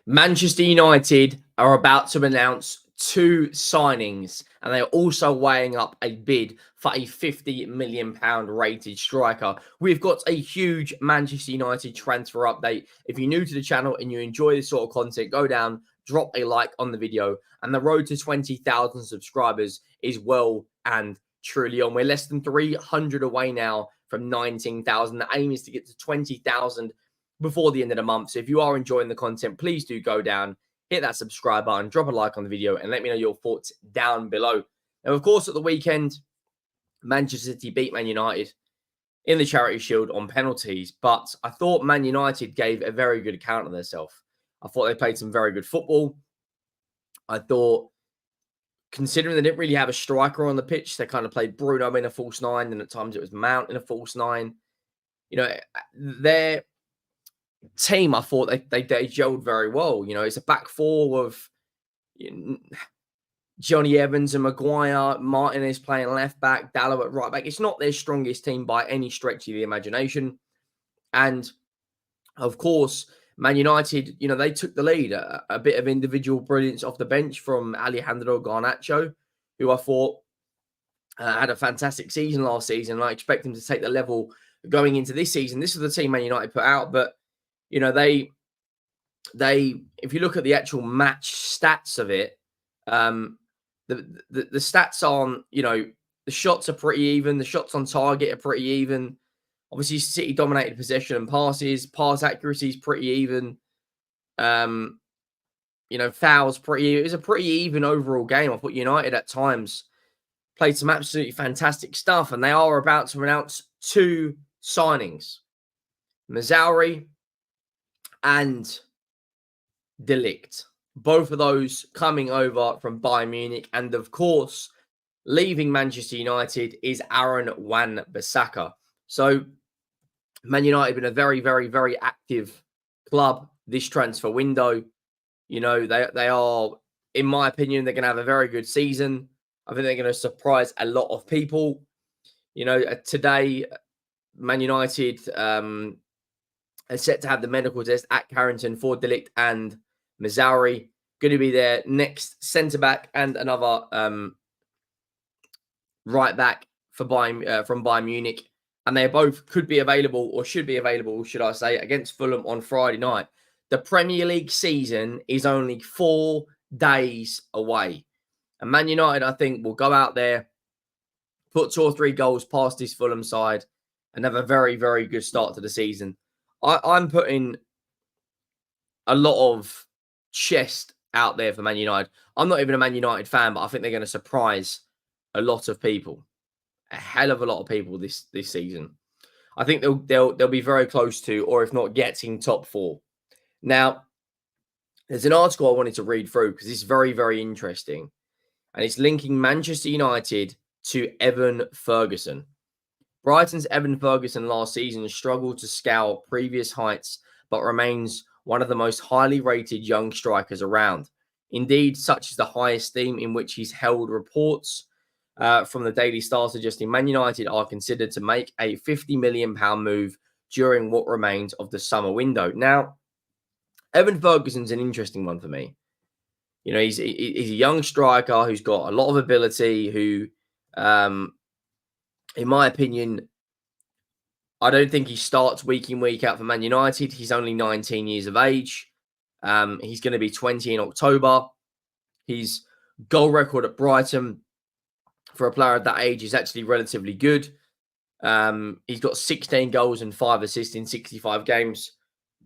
Manchester United are about to announce two signings, and they are also weighing up a bid for a £50 million rated striker. We've got a huge Manchester United transfer update. If you're new to the channel and you enjoy this sort of content, go down, drop a like on the video, and the road to 20,000 subscribers is well and truly on. We're less than 300 away now from 19,000. The aim is to get to 20,000 before the end of the month. So if you are enjoying the content, please do go down, hit that subscribe button, drop a like on the video, and let me know your thoughts down below. Now, of course, at the weekend, Manchester City beat Man United in the Charity Shield on penalties, but I thought Man United gave a very good account of themselves. I thought they played some very good football. I thought, considering they didn't really have a striker on the pitch, they kind of played Bruno in a false nine, and at times it was Mount in a false nine. You know, their team, I thought they gelled very well. You know, it's a back four of Johnny Evans and Maguire. Martinez playing left back, Dallow at right back. It's not their strongest team by any stretch of the imagination. And of course, Man United, you know, they took the lead. A bit of individual brilliance off the bench from Alejandro Garnacho, who I thought had a fantastic season last season. And I expect him to take the level going into this season. This is the team Man United put out, but you know, they if you look at the actual match stats of it, the stats on, you know, the shots are pretty even. The shots on target are pretty even. Obviously, City dominated possession and passes. Pass accuracy is pretty even. You know, fouls pretty. It was a pretty even overall game. I thought United at times played some absolutely fantastic stuff, and they are about to announce two signings: Mazzouri and De Ligt. Both of those coming over from Bayern Munich. And of course, leaving Manchester United is Aaron Wan-Bissaka. So Man United have been a very, very, very active club this transfer window. You know, they are, in my opinion, they're going to have a very good season. I think they're going to surprise a lot of people. You know, today, Man United are set to have the medical test at Carrington for De Ligt and Mazzouri. Going to be their next centre-back and another right-back for from Bayern Munich. And they both could be available, or should be available, should I say, against Fulham on Friday night. The Premier League season is only 4 days away. And Man United, I think, will go out there, put 2 or 3 goals past this Fulham side, and have a very, very good start to the season. I'm putting a lot of chest out there for Man United. I'm not even a Man United fan, but I think they're going to surprise a lot of people, a hell of a lot of people this season. I think they'll be very close to, or if not, getting top 4. Now, there's an article I wanted to read through because it's very, very interesting, and it's linking Manchester United to Evan Ferguson. Brighton's Evan Ferguson last season struggled to scale previous heights, but remains one of the most highly rated young strikers around. Indeed, such is the high esteem in which he's held. Reports from the Daily Star suggesting Man United are considered to make a £50 million move during what remains of the summer window. Now, Evan Ferguson's an interesting one for me. You know, he's a young striker who's got a lot of ability, who, in my opinion, I don't think he starts week in, week out for Man United. He's only 19 years of age. He's going to be 20 in October. His goal record at Brighton for a player of that age is actually relatively good. He's got 16 goals and 5 assists in 65 games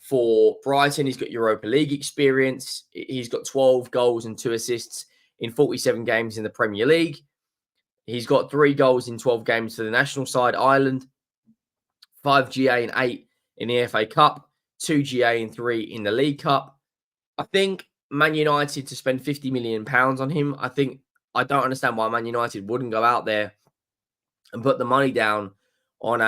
for Brighton. He's got Europa League experience. He's got 12 goals and 2 assists in 47 games in the Premier League. He's got 3 goals in 12 games for the national side, Ireland. 5 GA and 8 in the FA Cup, 2 GA and 3 in the League Cup. I think Man United to spend £50 million on him, I don't understand why Man United wouldn't go out there and put the money down on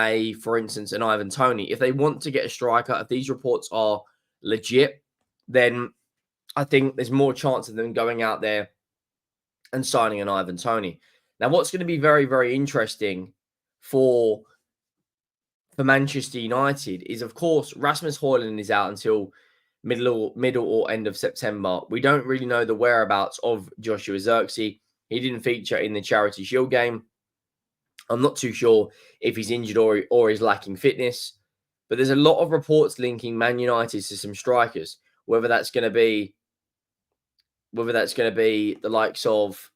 for instance, an Ivan Toney. If they want to get a striker, if these reports are legit, then I think there's more chance of them going out there and signing an Ivan Toney. Now, what's going to be very, very interesting for Manchester United is, of course, Rasmus Højlund is out until middle or end of September. We don't really know the whereabouts of Joshua Zirkzee. He didn't feature in the Charity Shield game. I'm not too sure if he's injured or is lacking fitness. But there's a lot of reports linking Man United to some strikers, whether that's going to be the likes of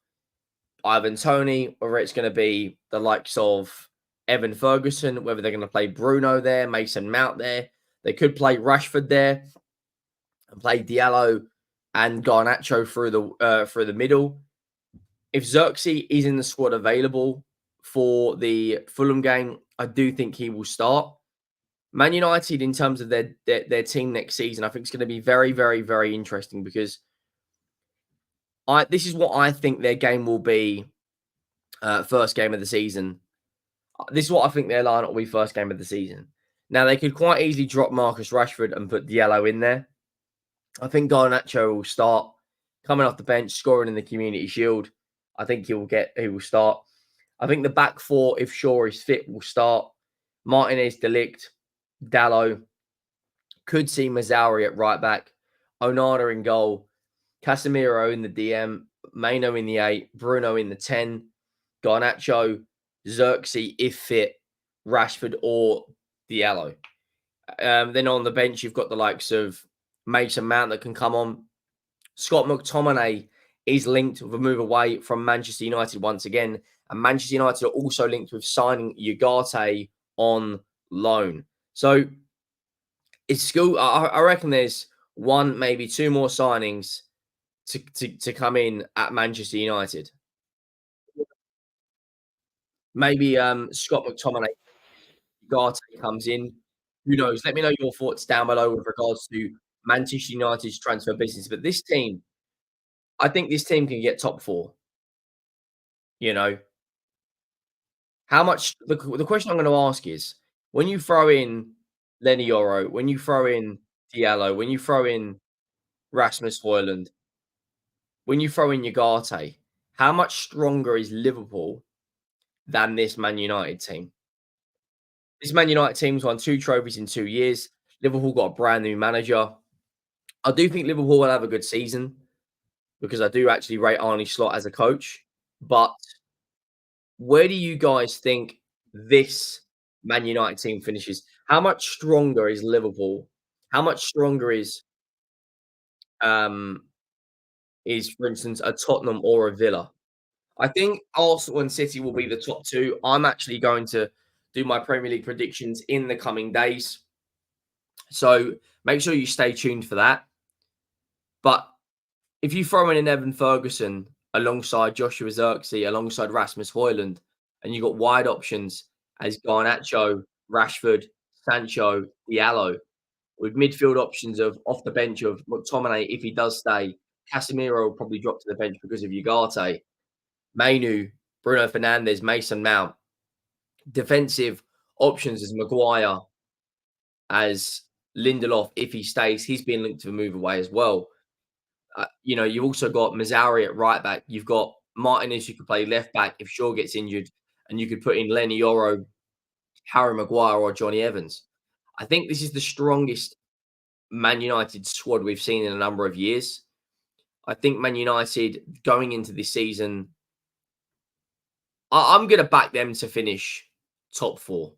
Ivan Toney, whether it's going to be the likes of Evan Ferguson, whether they're going to play Bruno there, Mason Mount there. They could play Rashford there and play Diallo and Garnacho through the middle. If Xerxes is in the squad available for the Fulham game, I do think he will start. Man United, in terms of their team next season, I think it's going to be very, very, very interesting because this is what I think their game will be. First game of the season. This is what I think their lineup will be first game of the season. Now they could quite easily drop Marcus Rashford and put Diallo in there. I think Garnacho will start coming off the bench, scoring in the Community Shield. I think he will start. I think the back four, if Shaw is fit, will start. Martinez, De Ligt, Dallo. Could see Mazzari at right back. Onana in goal. Casemiro in the DM. Maino in the 8. Bruno in the 10. Garnacho, Xerxes, if fit, Rashford or Diallo. Then on the bench, you've got the likes of Mason Mount that can come on. Scott McTominay is linked with a move away from Manchester United once again. And Manchester United are also linked with signing Ugarte on loan. So it's school. I reckon there's one, maybe two more signings to come in at Manchester United. Maybe Scott McTominay, Ugarte comes in. Who knows? Let me know your thoughts down below with regards to Manchester United's transfer business. But this team, I think this team can get top four. You know, how much? The question I'm going to ask is when you throw in Lenny Yoro, when you throw in Diallo, when you throw in Rasmus Højlund, when you throw in Ugarte, how much stronger is Liverpool than this Man United team? This Man United team's won 2 trophies in 2 years. Liverpool got a brand new manager. I do think Liverpool will have a good season because I do actually rate Arne Slot as a coach. But where do you guys think this Man United team finishes? How much stronger is Liverpool? How much stronger um for instance a Tottenham or a Villa? I think Arsenal and City will be the top 2. I'm actually going to do my Premier League predictions in the coming days. So make sure you stay tuned for that. But if you throw in an Evan Ferguson alongside Joshua Zirkzee, alongside Rasmus Højlund, and you've got wide options as Garnacho, Rashford, Sancho, Diallo, with midfield options of off the bench of McTominay, if he does stay, Casemiro will probably drop to the bench because of Ugarte, Mainu, Bruno Fernandes, Mason Mount. Defensive options as Maguire, as Lindelof, if he stays, he's been linked to a move away as well. You've also got Mazzari at right back. You've got Martinez who could play left back if Shaw gets injured, and you could put in Lenny Yoro, Harry Maguire, or Johnny Evans. I think this is the strongest Man United squad we've seen in a number of years. I think Man United going into this season, I'm going to back them to finish top 4.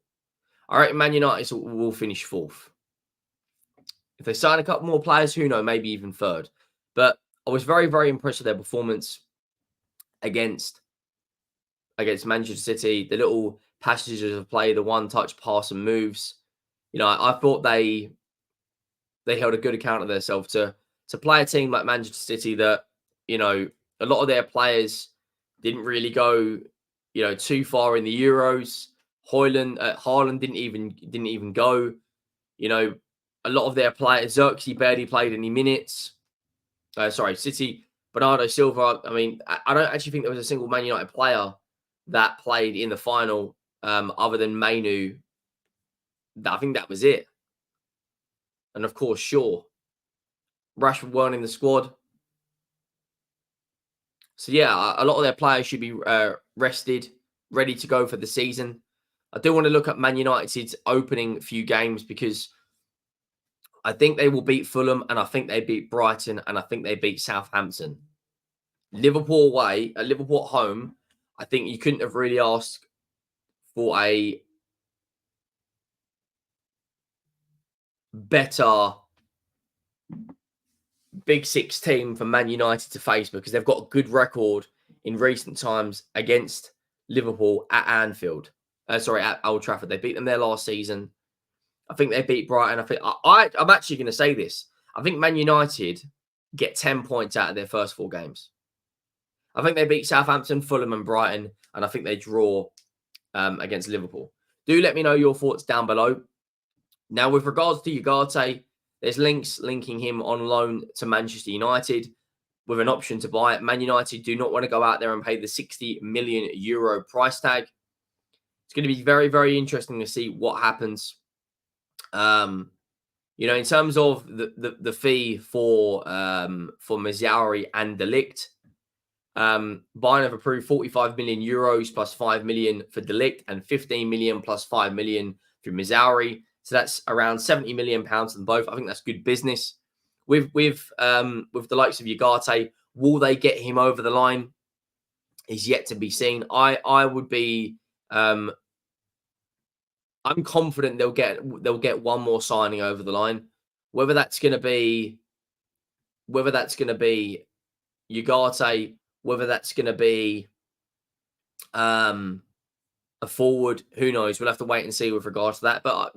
I reckon Man United will finish 4th. If they sign a couple more players, who knows, maybe even 3rd. But I was very, very impressed with their performance against Manchester City. The little passages of play, the one-touch pass and moves. I thought they held a good account of themselves to play a team like Manchester City that, a lot of their players didn't really go, too far in the Euros. Haaland didn't even go. A lot of their players, Xerxes barely played any minutes. City, Bernardo Silva. I mean, I don't actually think there was a single Man United player that played in the final other than Mainu. I think that was it. And of course, Shaw. Rashford weren't in the squad. So yeah, a lot of their players should be rested, ready to go for the season. I do want to look at Man United's opening few games because I think they will beat Fulham, and I think they beat Brighton, and I think they beat Southampton. Liverpool away, Liverpool at home, I think you couldn't have really asked for a better Big Six team for Man United to face, because they've got a good record in recent times against Liverpool at Anfield. Sorry, at Old Trafford. They beat them there last season. I think they beat Brighton. I'm actually going to say this. I think Man United get 10 points out of their first 4 games. I think they beat Southampton, Fulham, and Brighton, and I think they draw against Liverpool. Do let me know your thoughts down below. Now, with regards to Ugarte, there's links linking him on loan to Manchester United with an option to buy it. Man United do not want to go out there and pay the 60 million euro price tag. It's going to be very, very interesting to see what happens. In terms of the fee for Mazzari and De Ligt, Bayern have approved 45 million euros plus 5 million for De Ligt and 15 million plus 5 million for Mazzari. So that's around 70 million pounds for them both. I think that's good business. With the likes of Ugarte, will they get him over the line? Is yet to be seen. I would be. I'm confident they'll get one more signing over the line. Whether that's going to be Ugarte, whether that's going to be a forward, who knows? We'll have to wait and see with regards to that. But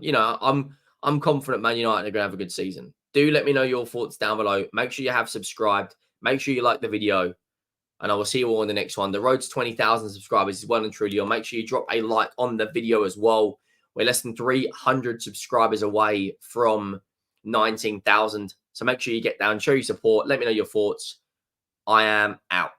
I'm confident Man United are going to have a good season. Do let me know your thoughts down below. Make sure you have subscribed. Make sure you like the video. And I will see you all in the next one. The road to 20,000 subscribers is well and truly on. Make sure you drop a like on the video as well. We're less than 300 subscribers away from 19,000. So make sure you get down, show your support. Let me know your thoughts. I am out.